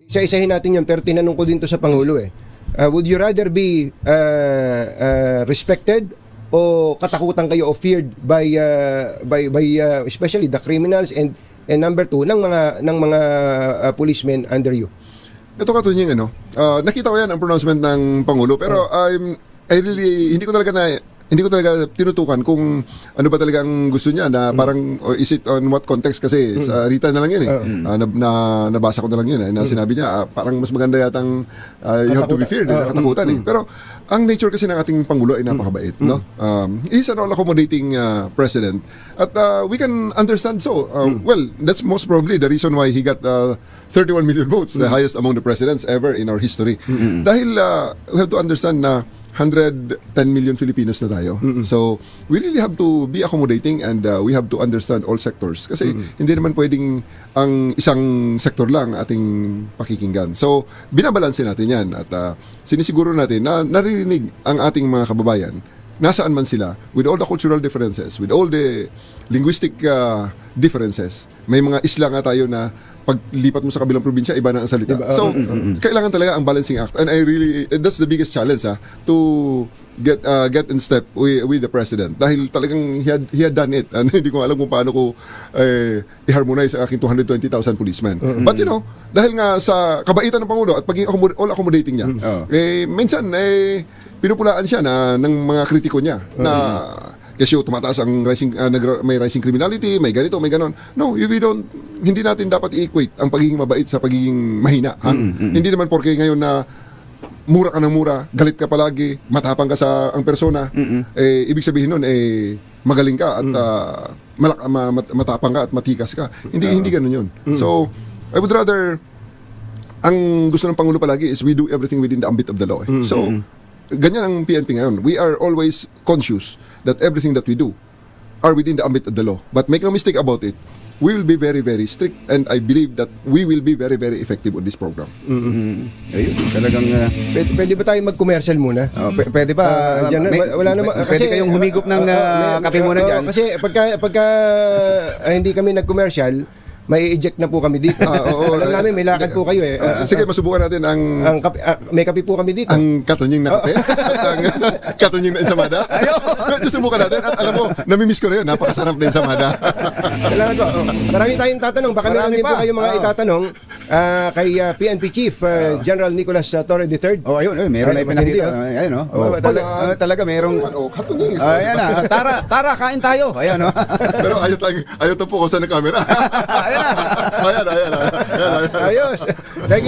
Isa-isahin natin yan, pero tinanong ko din to sa Pangulo eh. Would you rather be respected o katakutan kayo o feared by especially the criminals and number two ng mga policemen under you? Ito katunying nakita ko yan ang pronouncement ng Pangulo, pero hindi ko talaga tinutukan kung ano ba talaga ang gusto niya na parang, or is it on what context kasi sa Rita na lang yun nabasa ko na lang yun na sinabi niya parang mas maganda yatang you have to be feared, katakutan pero ang nature kasi ng ating Pangulo ay napakabait, no? He's an all-accommodating president at we can understand well, that's most probably the reason why he got 31 million votes, the highest among the presidents ever in our history. Dahil we have to understand na 110 million Filipinos na tayo. So, we really have to be accommodating and we have to understand all sectors. Kasi hindi naman pwedeng ang isang sektor lang ating pakikinggan. So, binabalansin natin yan at sinisiguro natin na naririnig ang ating mga kababayan nasaan man sila with all the cultural differences, with all the linguistic differences. May mga isla nga tayo na paglipat mo sa kabilang probinsya, iba na ang salita. So, kailangan talaga ang balancing act. And that's the biggest challenge to get in step with the president. Dahil talagang he had done it. And hindi ko alam kung paano ko i-harmonize ang aking 220,000 policemen. But dahil nga sa kabaitan ng Pangulo at pagiging all accommodating niya, minsan, pinupulaan siya ng mga kritiko niya na kasi tumataas ang may rising criminality, may ganito, may ganon. No, hindi natin dapat i-equate ang pagiging mabait sa pagiging mahina. Hindi naman porke ngayon na mura ka ng mura, galit ka palagi, matapang ka sa ang persona, ibig sabihin nun, magaling ka at matapang ka at matikas ka. Hindi ganun yun. So, I would rather, ang gusto ng Pangulo palagi is we do everything within the ambit of the law. So, ganyan ang PNP ngayon. We are always conscious that everything that we do are within the ambit of the law. But make no mistake about it, we will be very, very strict and I believe that we will be very, very effective on this program. Ayun, talagang... Pwede ba tayo mag-commercial muna? Pwede ba? Wala naman. Pwede kayong humigop ng kape muna dyan. Kasi pagka hindi kami nag-commercial, may eject na po kami dito. Alam namin, may lakad po kayo eh. Sige, masubukan natin ang may kape po kami dito. Ang katunying na kape at ang katunying na ensamada. Susubukan natin at alam mo, namimiss ko na yun. Napakasarap na ensamada. Salamat po. Marami tayong tatanong. Baka meron din po kayo mga itatanong kay PNP Chief General Nicolas Torre III. Ayun, meron na ipinakita. Ayun, talaga merong katunying. Ayan na. Tara, kain tayo. Ayan, Pero ayaw po ko sa camera. Ayan na. Ayan. Ayos. Thank you.